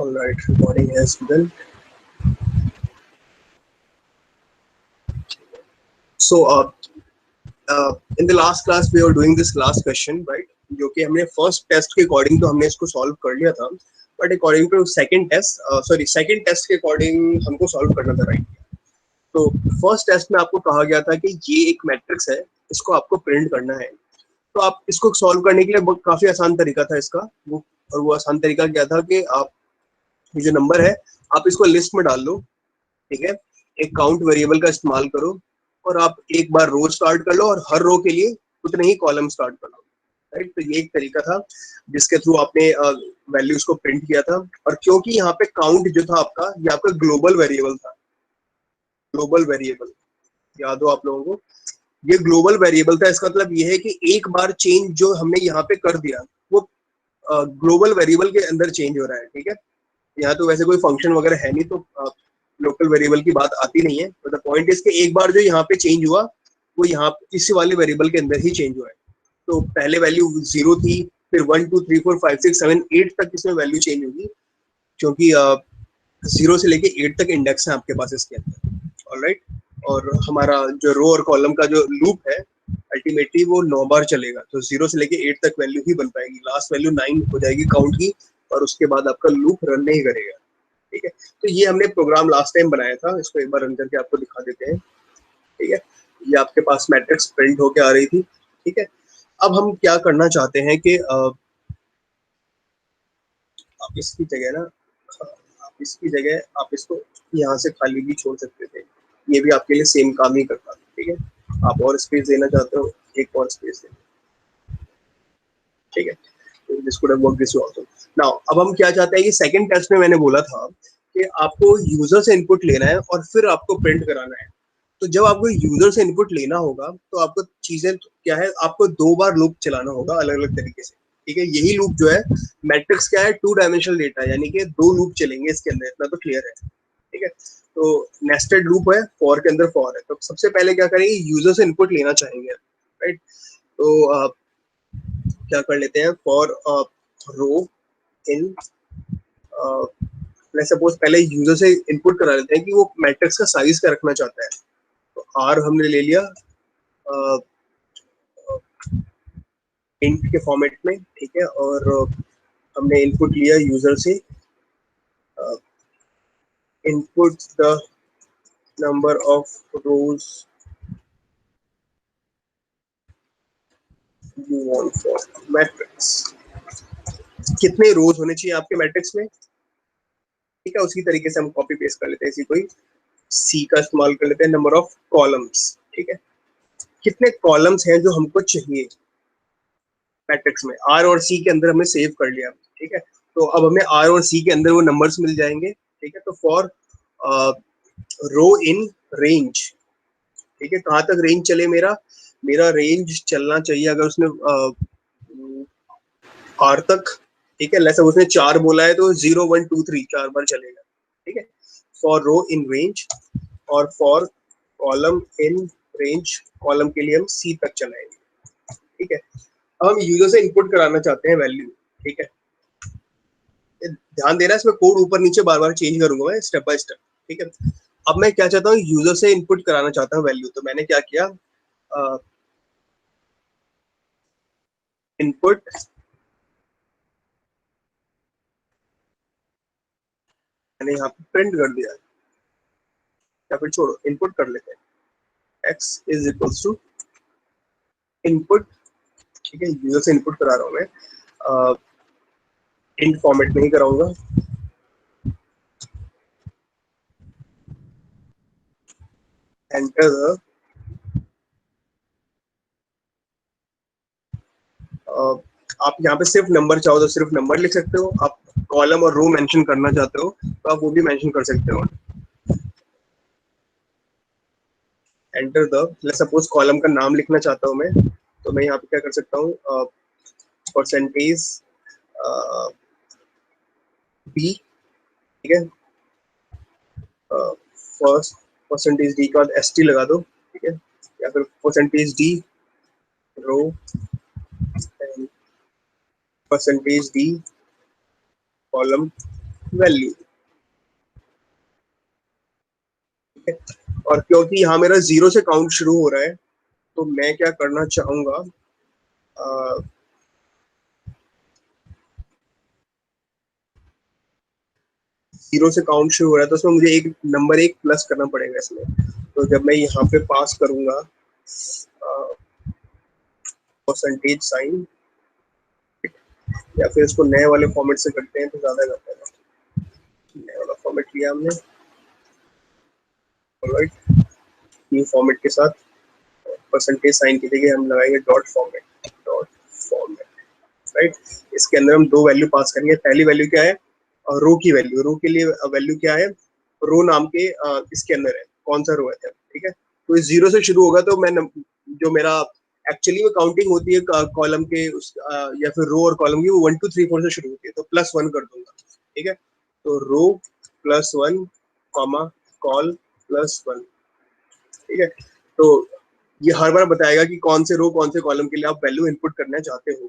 All right, recording has begun. So, in the last class we were doing this last question, right? जो कि हमने first test के according तो हमने इसको सॉल्व कर लिया था, but according to second test के अकॉर्डिंग हमको सॉल्व करना था, राइट? तो फर्स्ट टेस्ट में आपको कहा गया था कि ये एक मैट्रिक्स है, इसको आपको प्रिंट करना है। तो आप इसको सॉल्व करने के लिए काफी आसान तरीका था इसका, वो आसान तरीका क्या था कि आप ये जो नंबर है आप इसको लिस्ट में डाल लो, ठीक है? एक काउंट वेरिएबल का इस्तेमाल करो और आप एक बार रो स्टार्ट कर लो और हर रो के लिए उतने ही कॉलम स्टार्ट कर लो, राइट? तो ये एक तरीका था जिसके थ्रू आपने वैल्यूज को प्रिंट किया था। और क्योंकि यहाँ पे काउंट जो था आपका, ये आपका ग्लोबल वेरिएबल था। ग्लोबल वेरिएबल याद हो आप लोगों को, ये ग्लोबल वेरिएबल था। इसका मतलब ये है कि एक बार चेंज जो हमने यहाँ पे कर दिया वो ग्लोबल वेरिएबल के अंदर चेंज हो रहा है, ठीक है? यहाँ तो वैसे कोई फंक्शन वगैरह है नहीं, तो लोकल वेरिएबल की बात आती नहीं है। तो द पॉइंट इज कि एक बार जो यहाँ पे चेंज हुआ वो यहाँ इसी वाले वेरिएबल के अंदर ही चेंज हुआ है। तो पहले वैल्यू 0 थी, फिर 1 2 3 4 5 6 7 8 तक इसमें वैल्यू चेंज होगी, क्योंकि 0 से लेके 8 तक इंडेक्स है आपके पास इसके अंदर, ऑलराइट? और हमारा जो रो और कॉलम का जो लूप है अल्टीमेटली वो 9 बार चलेगा, तो 0 से लेके 8 तक वैल्यू ही बन पाएगी। लास्ट वैल्यू 9 हो जाएगी काउंट की, और उसके बाद आपका लूप रन नहीं करेगा, ठीक है? तो ये हमने प्रोग्राम लास्ट टाइम बनाया था, इसको एक बार रन करके आपको दिखा देते हैं, ठीक है? ये आपके पास मैट्रिक्स प्रिंट होके आ रही थी, ठीक है? अब हम क्या करना चाहते हैं कि आप इसकी जगह आप इसको यहाँ से खाली भी छोड़ सकते थे, ये भी आपके लिए सेम काम ही करता था, ठीक है? आप और स्पेस देना चाहते हो, एक और स्पेस दे, ठीक है? This could have worked this also. Now अब हम क्या चाहते हैं कि सेकंड टेस्ट में मैंने बोला था कि आपको यूजर से इनपुट लेना है और फिर आपको प्रिंट कराना है। तो जब आपको यूजर से इनपुट लेना होगा तो आपको चीजें क्या है, आपको 2 बार लूप चलाना होगा अलग अलग तरीके से, ठीक है? यही लूप जो है मैट्रिक्स क्या है, 2 डायमेंशनल डेटा, यानी कि 2 लूप चलेंगे इसके अंदर, इतना तो क्लियर है, ठीक है? तो नेस्टेड लूप है, फॉर के अंदर फॉर है। तो सबसे पहले क्या करेंगे, यूजर से इनपुट लेना चाहेंगे, राइट? तो क्या कर लेते हैं, for row in, let's suppose पहले यूजर से इनपुट करा लेते हैं कि वो मैट्रिक्स का साइज क्या रखना चाहता है। तो आर हमने ले लिया इंट के फॉर्मेट में, ठीक है? और हमने इनपुट लिया यूजर से, input the number of rose you want for matrix. कितने रोज होने चाहिए आपके मैट्रिक्स में, ठीक है? उसी तरीके से हम कॉपी पेस्ट कर लेते हैं, इसी कोई सी का इस्तेमाल कर लेते हैं, नंबर ऑफ कॉलम्स, ठीक है? कितने कॉलम्स हैं जो हमको चाहिए मैट्रिक्स में, आर और सी के अंदर हमने सेव कर लिया, ठीक है? तो अब हमें आर और सी के अंदर वो नंबर्स मिल जाएंगे, ठीक है? तो फॉर रो इन रेंज, ठीक है? कहाँ तक रेंज चले मेरा रेंज चलना चाहिए, अगर उसने आर तक, ठीक है? लेट्स सपोज उसने 4 बोला है तो 0 1 2 3 4 बार चलेगा, ठीक है? फॉर रो इन रेंज और for column in range, column के लिए हम सी तक चलाएंगे, ठीक है? अब हम यूजर से इनपुट कराना चाहते हैं वैल्यू, ठीक है? ध्यान देना, इसमें कोड ऊपर नीचे बार बार चेंज करूंगा मैं स्टेप बाय स्टेप, ठीक है? अब मैं क्या चाहता हूँ, यूजर से इनपुट कराना चाहता हूँ वैल्यू। तो मैंने क्या किया, इनपुट मैंने यहाँ पे प्रिंट कर दिया, या फिर छोड़ो इनपुट कर लेते हैं, x is equals to input, ठीक है? यूजर से इनपुट करा रहा हूँ मैं, इंट फॉर्मेट में ही कराऊंगा, एंटर द आप यहाँ पे सिर्फ नंबर चाहो तो सिर्फ नंबर लिख सकते हो, आप कॉलम और रो मेंशन करना चाहते हो तो आप वो भी मेंशन कर सकते हो। Enter the, let's suppose column का नाम लिखना चाहता हूँ मैं, तो मैं यहाँ पे क्या कर सकता हूँ, परसेंटेज बी, ठीक है? फर्स्ट परसेंटेज डी के बाद एस टी लगा दो, ठीक है? या फिर percentage d row and percentage d column, value. और क्योंकि यहाँ मेरा 0 से काउंट शुरू हो रहा है, तो मैं क्या करना चाहूंगा, 0 से काउंट शुरू हो रहा है तो उसमें मुझे एक नंबर एक प्लस करना पड़ेगा इसमें। तो जब मैं यहाँ पे पास करूंगा परसेंटेज साइन, या फिर इसको नए वाले फॉर्मेट से करते हैं तो ज्यादा करते हैं। नया वाला फॉर्मेट लिया हमने, ऑलराइट, न्यू फॉर्मेट के साथ परसेंटेज साइन की जगह हम लगाएंगे dot format, dot format, right. इसके अंदर हम दो वैल्यू पास करेंगे। पहली वैल्यू क्या है, रो की वैल्यू। रो के लिए वैल्यू क्या है, रो नाम के इसके अंदर है, कौन सा रो है, ठीक है। तो इस 0 से शुरू होगा, तो मैं जो मेरा एक्चुअली में काउंटिंग होती है कॉलम के उस या फिर रो और कॉलम की, वो 1 2 3 4 से शुरू होती है, तो +1 कर दूंगा, ठीक है। तो रो +1 कॉमा कॉल +1, ठीक है। तो ये हर बार बताएगा कि कौन से रो कौन से कॉलम के लिए आप वैल्यू इनपुट करना चाहते हो,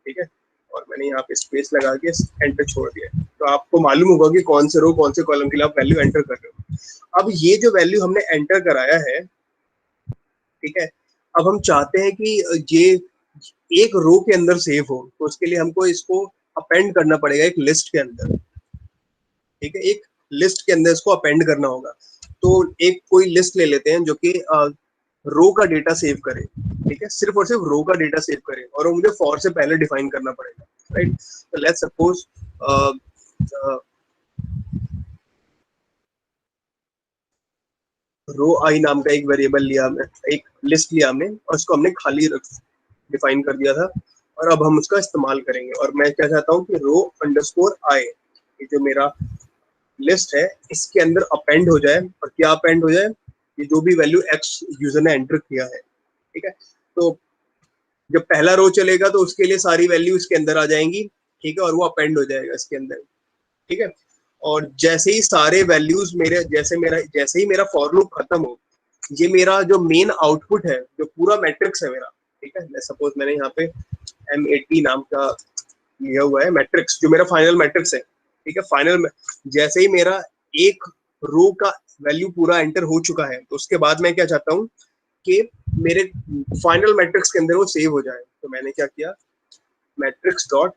ठीक है। और मैंने यहाँ पे स्पेस लगा के एंटर छोड़ दिया, तो आपको मालूम होगा कि कौन से रो कौन से कॉलम के लिए आप वैल्यू एंटर कर रहे हो। अब ये जो वैल्यू हमने एंटर कराया है, ठीक है, अब हम चाहते हैं कि ये एक रो के अंदर सेव हो, तो उसके लिए हमको इसको अपेंड करना पड़ेगा एक लिस्ट के अंदर, ठीक है। एक लिस्ट के अंदर इसको अपेंड करना होगा। तो एक कोई लिस्ट ले लेते हैं जो कि रो का डेटा सेव करे, ठीक है, सिर्फ और सिर्फ रो का डेटा सेव करे, और वो मुझे फॉर से पहले डिफाइन करना पड़ेगा, राइट। तो लेट्स सपोज रो आई नाम का एक वेरिएबल लिया हमने, एक लिस्ट लिया हमने, और उसको हमने खाली डिफाइन कर दिया था, और अब हम उसका इस्तेमाल करेंगे। और मैं क्या चाहता हूँ कि रो अंडरस्कोर आई, ये जो मेरा लिस्ट है, इसके अंदर अपेंड हो जाए। और क्या अपेंड हो जाए, ये जो भी वैल्यू एक्स यूजर ने एंटर किया है, ठीक है। तो जब पहला रो चलेगा तो उसके लिए सारी वैल्यू इसके अंदर आ जाएंगी, ठीक है, और वो अपेंड हो जाएगा इसके अंदर, ठीक है। और जैसे ही सारे वैल्यूज मेरे जैसे ही मेरा फॉर लूप खत्म हो, ये मेरा जो मेन आउटपुट है, जो पूरा मैट्रिक्स है मेरा, ठीक है, सपोज मैंने यहाँ पे M80 नाम का लिया हुआ है मैट्रिक्स, जो मेरा फाइनल मैट्रिक्स है, ठीक है। फाइनल जैसे ही मेरा एक रो का वैल्यू पूरा एंटर हो चुका है, तो उसके बाद मैं क्या चाहता हूँ कि मेरे फाइनल मैट्रिक्स के अंदर वो सेव हो जाए। तो मैंने क्या किया, मैट्रिक्स डॉट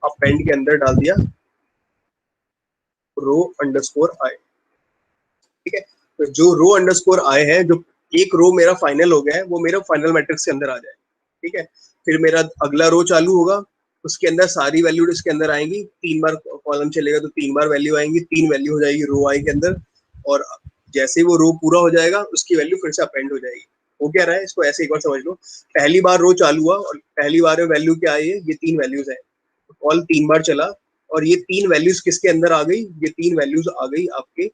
अपेंड के अंदर डाल दिया रो अंडरस्कोर आई, ठीक है। तो जो रो अंडरस्कोर आई है, जो एक रो मेरा फाइनल हो गया है, वो मेरा फाइनल मैट्रिक्स के अंदर आ जाए, ठीक है। फिर मेरा अगला रो चालू होगा, उसके अंदर सारी वैल्यू इसके अंदर आएंगी, 3 बार कॉलम चलेगा तो 3 बार वैल्यू आएंगी, 3 वैल्यू हो जाएगी रो आई के अंदर। और जैसे ही वो रो पूरा हो जाएगा, उसकी वैल्यू फिर से अपेंड हो जाएगी। हो क्या रहा है, इसको ऐसे एक बार समझ लो। पहली बार रो चालू हुआ और पहली बार में वैल्यू क्या आई है, ये 3 वैल्यूज है, कॉल 3 बार चला, और ये 3 वैल्यूज किसके अंदर आ गई, ये 3 वैल्यूज आ गई आपके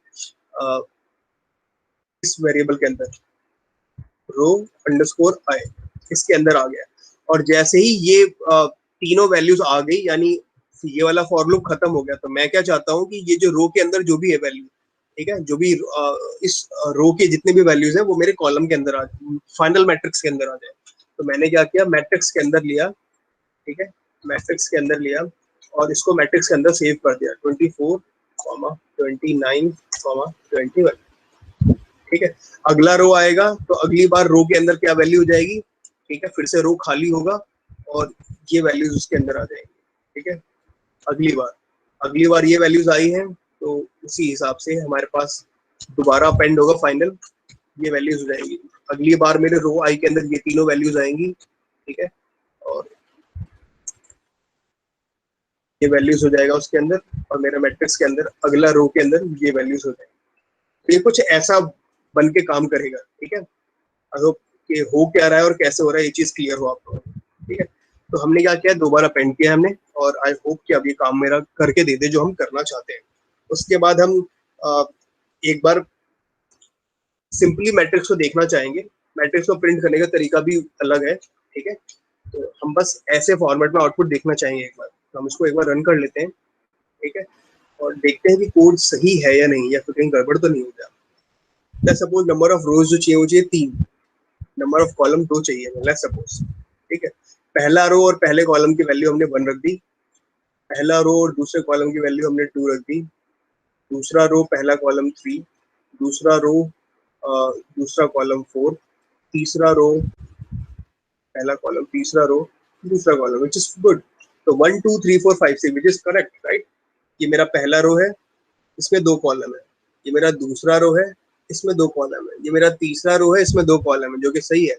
इस वेरिएबल के अंदर, रो अंडरस्कोर आई, इसके अंदर आ गया। और जैसे ही ये तीनों वैल्यूज आ गई, यानी ये वाला फॉर लूप खत्म हो गया, तो मैं क्या चाहता हूँ कि ये जो रो के अंदर जो भी है वैल्यू, ठीक है, जो भी इस रो के जितने भी वैल्यूज हैं, वो मेरे कॉलम के अंदर आ जाए, फाइनल मैट्रिक्स के अंदर आ जाए। तो मैंने क्या किया, मैट्रिक्स के अंदर लिया, ठीक है, मैट्रिक्स के अंदर लिया, और इसको मैट्रिक्स के अंदर सेव कर दिया 24, 29, 21, ठीक है। अगला रो आएगा तो अगली बार रो के अंदर क्या वैल्यू हो जाएगी, ठीक है, फिर से रो खाली होगा और ये वैल्यूज उसके अंदर आ जाएंगी, ठीक है। अगली बार ये वैल्यूज आई हैं, तो उसी हिसाब से हमारे पास दोबारा अपेंड होगा फाइनल, ये वैल्यूज हो जाएंगी। अगली बार मेरे रो आई के अंदर ये तीनों वैल्यूज आएंगी, ठीक है, और ये वैल्यूज हो जाएगा उसके अंदर, और मेरा मैट्रिक्स के अंदर अगला रो के अंदर ये वैल्यूज हो जाएंगे। तो ये कुछ ऐसा बन के काम करेगा, ठीक है। अगर कि हो क्या रहा है और कैसे हो रहा है, ये चीज क्लियर हो आपको, ठीक है। तो हमने क्या किया, दोबारा पेंट किया हमने, और आई होप कि अब ये काम मेरा करके दे दे जो हम करना चाहते हैं। उसके बाद हम एक बार सिंपली मैट्रिक्स को देखना चाहेंगे। मैट्रिक्स को प्रिंट करने का तरीका भी अलग है, ठीक है। तो हम बस ऐसे फॉर्मेट में आउटपुट देखना चाहेंगे एक बार, तो हम इसको एक बार रन कर लेते हैं, ठीक है, और देखते हैं कि कोड सही है या नहीं, या फिर कहीं गड़बड़ तो नहीं हो गया। लेट्स सपोज नंबर ऑफ रोज जो चाहिए वो चाहिए 3, नंबर ऑफ कॉलम 2 चाहिए, लेट्स सपोज, ठीक है। पहला रो और पहले कॉलम की वैल्यू हमने 1 रख दी, पहला रो और दूसरे कॉलम की वैल्यू हमने 2 रख दी, दूसरा रो पहला कॉलम 3, दूसरा रो दूसरा कॉलम 4, तीसरा रो पहला कॉलम, तीसरा रो दूसरा कॉलम, विच इज गुड। तो 1 2 3 4 5 6 विच इज करेक्ट, राइट। ये मेरा पहला रो है, इसमें 2 कॉलम है। ये मेरा दूसरा रो है, इसमें 2 कॉलम है। ये मेरा तीसरा रो है, इसमें 2 कॉलम है, जो कि सही है।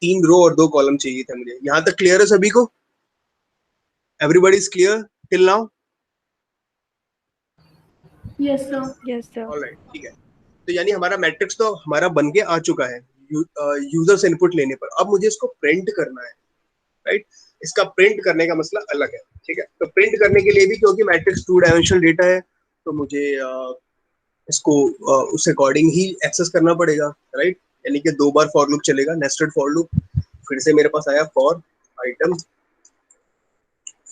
3 रो और 2 कॉलम चाहिए थे मुझे। यहाँ तक क्लियर है सभी को? Everybody is clear till now? Yes sir. Yes sir. Alright, ठीक है। तो यानी हमारा मैट्रिक्स तो हमारा बन के आ चुका है यूजर से इनपुट लेने पर। अब मुझे इसको प्रिंट करना है, राइट। इसका प्रिंट करने का मसला अलग है, ठीक है। तो प्रिंट करने के लिए भी, क्योंकि मैट्रिक्स 2 डायमेंशनल डेटा है, तो मुझे इसको उस अकॉर्डिंग ही एक्सेस करना पड़ेगा, राइट। यानी कि 2 बार फॉर लूप चलेगा, नेस्टेड फॉर लूप। फिर से मेरे पास आया for item,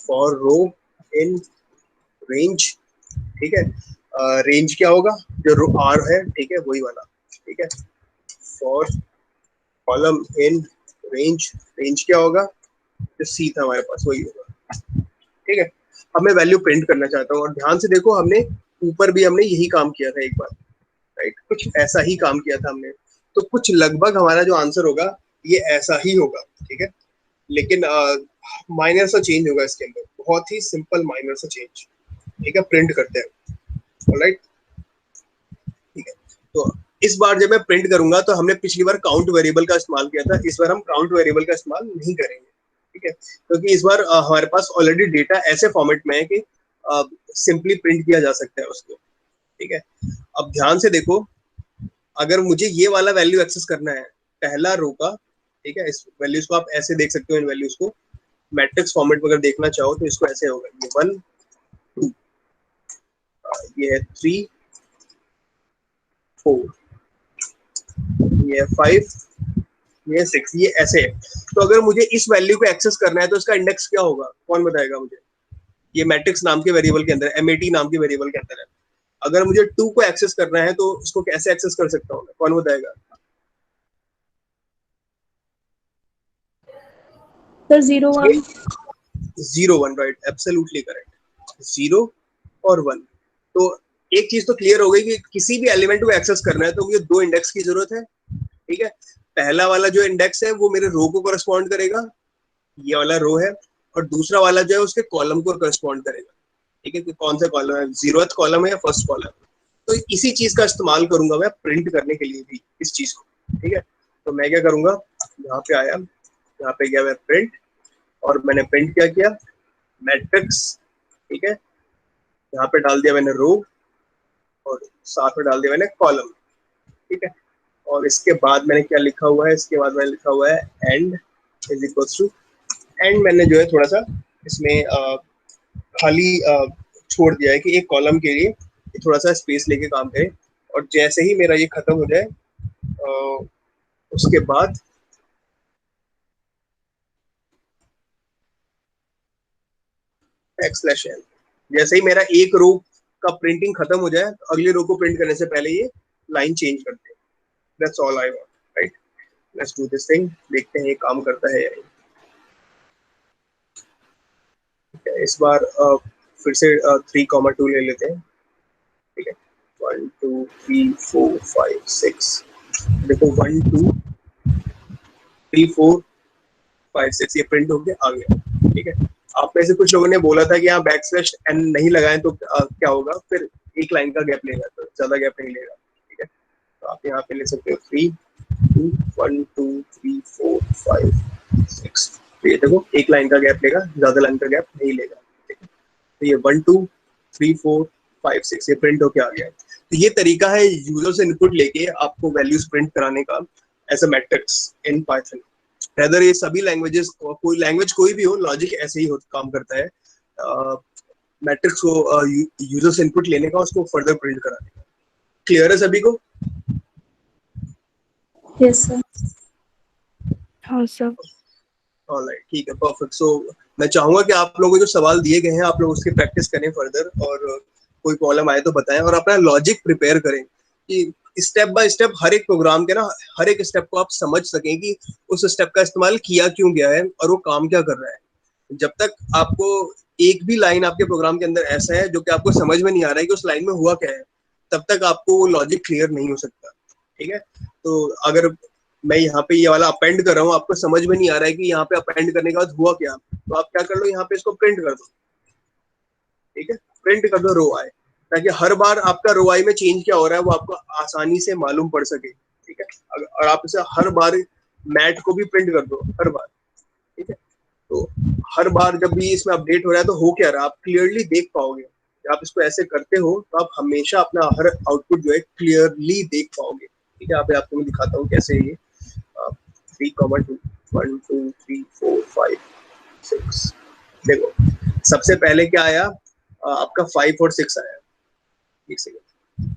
for row in range, ठीक है। रेंज क्या होगा? जो रो आर है, ठीक है, वही वाला, ठीक है। For column in range, range क्या होगा? जो सी था हमारे पास, वही होगा, ठीक है। अब मैं वैल्यू प्रिंट करना चाहता हूँ, और ध्यान से देखो, हमने ऊपर भी हमने यही काम किया था एक बार, राइट। कुछ ऐसा ही काम किया था हमने। तो कुछ लगभग हमारा जो आंसर होगा ये ऐसा ही होगा, ठीक है। लेकिन माइनर सा चेंज होगा इसके अंदर, बहुत ही सिंपल माइनर सा चेंज, ठीक है। प्रिंट करते हैं, ऑलराइट, ठीक है। तो इस बार जब मैं प्रिंट करूंगा, तो हमने पिछली बार काउंट वेरिएबल का इस्तेमाल किया था, इस बार हम काउंट वेरिएबल का इस्तेमाल नहीं करेंगे, ठीक है। क्योंकि इस बार हमारे पास ऑलरेडी डेटा ऐसे फॉर्मेट में है कि सिंपली प्रिंट किया जा सकता है उसको, ठीक है। अब ध्यान से देखो, अगर मुझे ये वाला वैल्यू एक्सेस करना है पहला रो का, ठीक है, इस वैल्यूज को आप ऐसे देख सकते हो, इन वैल्यूज को मैट्रिक्स फॉर्मेट में अगर देखना चाहो तो इसको ऐसे होगा, ये 1 2, ये है 3 4, ये है 5, ये है 6, ये ऐसे है। तो अगर मुझे इस वैल्यू को एक्सेस करना है तो इसका इंडेक्स क्या होगा? कौन बताएगा मुझे? ये मैट्रिक्स नाम के वेरिएबल के अंदर, एमएटी नाम के वेरिएबल के अंदर है। अगर मुझे 2 को एक्सेस करना है तो इसको कैसे एक्सेस कर सकता हूँ? कौन बताएगा? सर 0 1 0 1, राइट, एब्सोल्युटली करेक्ट, 0 और 1। तो एक चीज तो क्लियर हो गई कि किसी भी एलिमेंट को एक्सेस करना है तो मुझे 2 इंडेक्स की जरूरत है, ठीक है। पहला वाला जो इंडेक्स है वो मेरे रो को करस्पॉन्ड करेगा, ये वाला रो है, और दूसरा वाला जो है उसके कॉलम को करस्पॉन्ड करेगा, ठीक है। कि कौन सा कॉलम है, 0th कॉलम है या फर्स्ट कॉलम। तो इसी चीज का इस्तेमाल करूंगा मैं प्रिंट करने के लिए भी, इस चीज को, ठीक है। तो मैं क्या करूंगा, यहाँ पे आया, यहाँ पे गया मैं प्रिंट, और मैंने प्रिंट क्या किया, मैट्रिक्स, ठीक है। यहाँ पे डाल दिया मैंने रो, और साथ में डाल दिया मैंने कॉलम, ठीक है। और इसके बाद मैंने क्या लिखा हुआ है, इसके बाद मैंने लिखा हुआ है end is equals to, end मैंने जो है थोड़ा सा इसमें खाली छोड़ दिया है कि एक कॉलम के लिए थोड़ा सा स्पेस लेके काम करे। और जैसे ही मेरा ये खत्म हो जाए, उसके बाद \n, जैसे ही मेरा एक रो का प्रिंटिंग खत्म हो जाए, तो अगले रो को प्रिंट करने से पहले ये लाइन चेंज करते हैं। That's all I want, right. Let's do this thing, देखते हैं ये काम करता है या नहीं। इस बार फिर से 3,2 ले लेते हैं, ठीक है। 1 2 3 4 5 6, देखो 1 2 3 4 5 6 ये प्रिंट होके आ गया, ठीक है। आप में से कुछ लोगों ने बोला था कि यहाँ \n नहीं लगाएं तो क्या होगा, फिर एक लाइन का गैप लेगा, तो ज्यादा गैप नहीं लेगा, ठीक है। तो आप यहाँ पे ले सकते हो 3 2 1 2 3 4 5 6, तो ये देखो एक लाइन का गैप लेगा, ज्यादा लाइन का गैप नहीं लेगा, ठीक है। तो ये 1 2 3 4 5 6 ये प्रिंट होके आ गया। तो ये तरीका है यूजर से इनपुट लेके आपको वैल्यूज प्रिंट कराने का as a matrix in Python. Rather ये सभी लैंग्वेजेस, कोई लैंग्वेज कोई भी हो, लॉजिक ऐसे ही काम करता है, मैट्रिक्स को यूजर से इनपुट लेने का, उसको फर्दर प्रिंट कराने का। क्लियर है सभी को? Yes sir. हाँ सर। ऑलराइट, ठीक है, परफेक्ट। सो मैं चाहूंगा कि आप लोगों को जो सवाल दिए गए हैं आप लोग उसकी प्रैक्टिस करें फर्दर, और कोई प्रॉब्लम आए तो बताएं, और अपना लॉजिक प्रिपेयर करें कि स्टेप बाय स्टेप हर एक प्रोग्राम के ना हर एक स्टेप को आप समझ सकें कि उस स्टेप का इस्तेमाल किया क्यों गया है और वो काम क्या कर रहा है। जब तक आपको एक भी लाइन आपके प्रोग्राम के अंदर ऐसा है जो कि आपको समझ में नहीं आ रहा है कि उस लाइन में हुआ क्या है, तब तक आपको वो लॉजिक क्लियर नहीं हो सकता। ठीक है, तो अगर मैं यहाँ पे ये वाला अपेंड कर रहा हूँ, आपको समझ में नहीं आ रहा है कि यहाँ पे अपेंड करने के बाद हुआ क्या, तो आप क्या कर लो, यहाँ पे इसको प्रिंट कर दो। ठीक है, प्रिंट कर दो रो आई, ताकि हर बार आपका रो आई में चेंज क्या हो रहा है वो आपको आसानी से मालूम पड़ सके। ठीक है, और आप इसे हर बार मैट को भी प्रिंट कर दो हर बार। ठीक है, तो हर बार जब भी इसमें अपडेट हो रहा है तो हो क्या रहा है आप क्लियरली देख पाओगे। आप इसको ऐसे करते हो तो आप हमेशा अपना हर आउटपुट जो है क्लियरली देख पाओगे। ठीक है, आपको मैं दिखाता हूँ कैसे ये 3,2 1 2 3 4 5 6। देखो सबसे पहले क्या आया, आपका 5 और 6 आया। एक सेकंड,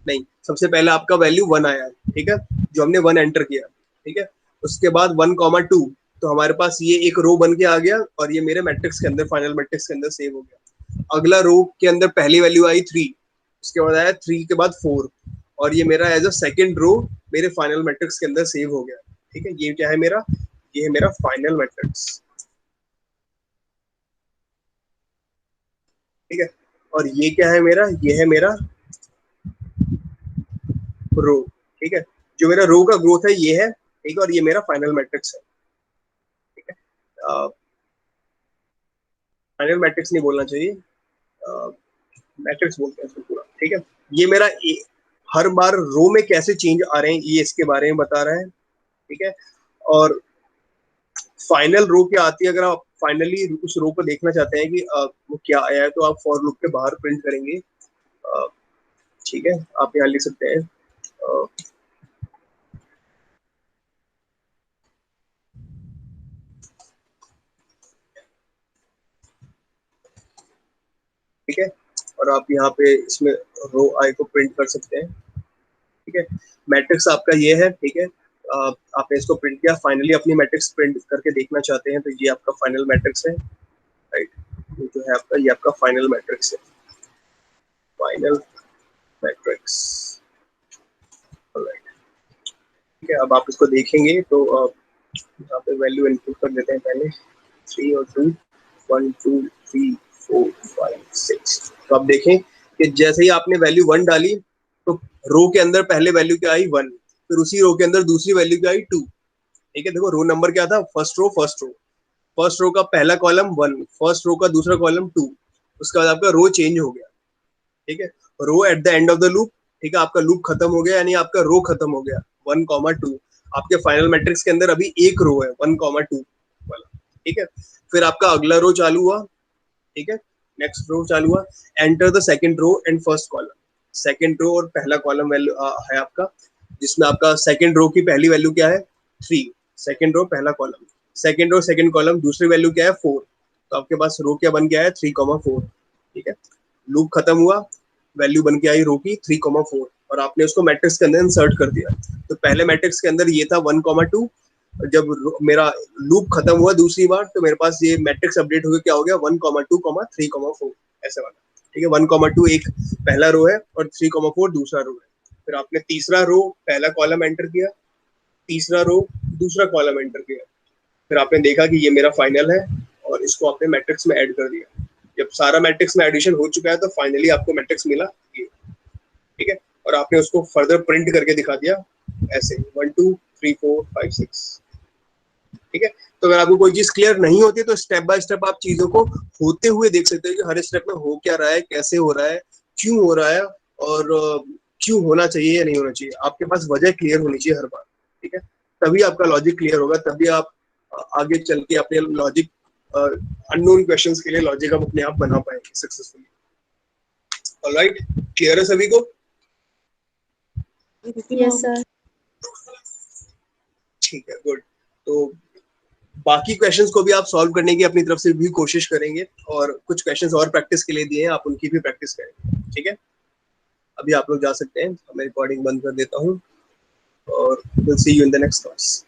नहीं, सबसे पहले आपका वैल्यू 1 आया। ठीक है, जो हमने 1 एंटर किया। ठीक है, उसके बाद 1,2, तो हमारे पास ये एक रो बन के आ गया और ये मेरे मैट्रिक्स के अंदर, फाइनल मैट्रिक्स के अंदर सेव हो गया। अगला रो के अंदर पहली वैल्यू आई 3, उसके बाद आया 3 के बाद 4, और ये मेरा एज अ सेकंड रो मेरे फाइनल मैट्रिक्स के अंदर सेव हो गया। ठीक है, ये क्या है मेरा, ये है मेरा फाइनल मैट्रिक्स। ठीक है, और ये क्या है मेरा, ये है मेरा रो। ठीक है, जो मेरा रो का ग्रोथ है ये है। ठीक है, और ये मेरा फाइनल मैट्रिक्स है। ठीक है, फाइनल मैट्रिक्स नहीं बोलना चाहिए, मैट्रिक्स बोलते हैं इसको पूरा। ठीक है, ये मेरा हर बार रो में कैसे चेंज आ रहे हैं ये इसके बारे में बता रहा है। ठीक है, और फाइनल रो क्या आती है, अगर आप फाइनली उस रो को देखना चाहते हैं कि वो क्या आया है, तो आप फॉर लूप के बाहर प्रिंट करेंगे। ठीक है, आप यहाँ लिख सकते हैं ठीक है, और आप यहाँ पे इसमें रो आई को प्रिंट कर सकते हैं। ठीक है, मैट्रिक्स आपका ये है। ठीक है, आपने इसको प्रिंट किया, फाइनली अपनी मैट्रिक्स प्रिंट करके देखना चाहते हैं तो ये आपका फाइनल मैट्रिक्स है। राइट, ये जो है आपका, ये आपका फाइनल मैट्रिक्स है, फाइनल मैट्रिक्स। ठीक है, अब आप इसको देखेंगे तो यहाँ पे वैल्यू इनपुट कर देते हैं पहले, 3 और 2 1 2 3 4 5 6। तो आप देखें कि जैसे ही आपने वैल्यू 1 डाली तो रो के अंदर पहले वैल्यू क्या आई 1, फिर उसी रो के अंदर दूसरी वैल्यू क्या आई 2। ठीक है, देखो रो नंबर क्या था, फर्स्ट रो फर्स्ट रो का पहला कॉलम 1, फर्स्ट रो का दूसरा कॉलम 2, उसके बाद आपका रो चेंज हो गया। ठीक है, row at the end of the loop. ठीक है, आपका लूप खत्म हो गया, यानी आपका रो खत्म हो गया 1,2। आपके फाइनल मैट्रिक्स के अंदर अभी एक रो है 1,2 वाला। ठीक है, फिर आपका अगला रो चालू हुआ। ठीक है, नेक्स्ट रो चालू हुआ, enter the second row and first column. Second row और पहला कॉलम वैल्यू है आपका, जिसमें आपका सेकंड रो की पहली वैल्यू क्या है 3, सेकंड रो पहला column, second row second column दूसरी वैल्यू क्या है 4, तो आपके पास रो क्या बन गया है 3,4। ठीक है, लूप खत्म हुआ, वैल्यू बन के आई रो की 3,4, और आपने उसको मैट्रिक्स के अंदर इंसर्ट कर दिया। तो पहले मैट्रिक्स के अंदर ये था 1,2, जब मेरा लूप खत्म हुआ दूसरी बार तो मेरे पास ये मैट्रिक्स अपडेट होकर क्या हो गया 1,2, 3,4 ऐसे वाला। ठीक है, 1,2 एक पहला रो है और 3,4 दूसरा रो है। फिर आपने तीसरा रो पहला कॉलम एंटर किया, तीसरा रो दूसरा कॉलम एंटर किया, फिर आपने देखा कि ये मेरा फाइनल है और इसको आपने मैट्रिक्स में ऐड कर दिया। जब सारा मैट्रिक्स में एडिशन हो चुका है तो फाइनली आपको मैट्रिक्स मिला ये। ठीक है, और आपने उसको फर्दर प्रिंट करके दिखा दिया ऐसे 1 2 3 4 5 6। ठीक है, तो अगर आपको कोई चीज क्लियर नहीं होती तो स्टेप बाय स्टेप आप चीजों को होते हुए देख सकते हो कि हर स्टेप में हो क्या रहा है, कैसे हो रहा है, क्यों हो रहा है, और क्यों होना चाहिए या नहीं होना चाहिए। आपके पास वजह क्लियर होनी चाहिए हर बार। ठीक है, तभी आपका लॉजिक क्लियर होगा, तभी आप आगे चल के अपने लॉजिक अननोन क्वेश्चंस के लिए लॉजिक आप अपने आप बना पाएंगे सक्सेसफुली। ऑलराइट, क्लियर है सभी को? Yes, sir. ठीक है, गुड। तो बाकी क्वेश्चंस को भी आप सॉल्व करने की अपनी तरफ से भी कोशिश करेंगे, और कुछ क्वेश्चंस और प्रैक्टिस के लिए दिए हैं, आप उनकी भी प्रैक्टिस करेंगे। ठीक है, अभी आप लोग जा सकते हैं, मैं रिकॉर्डिंग बंद कर देता हूँ और will see you in the next class.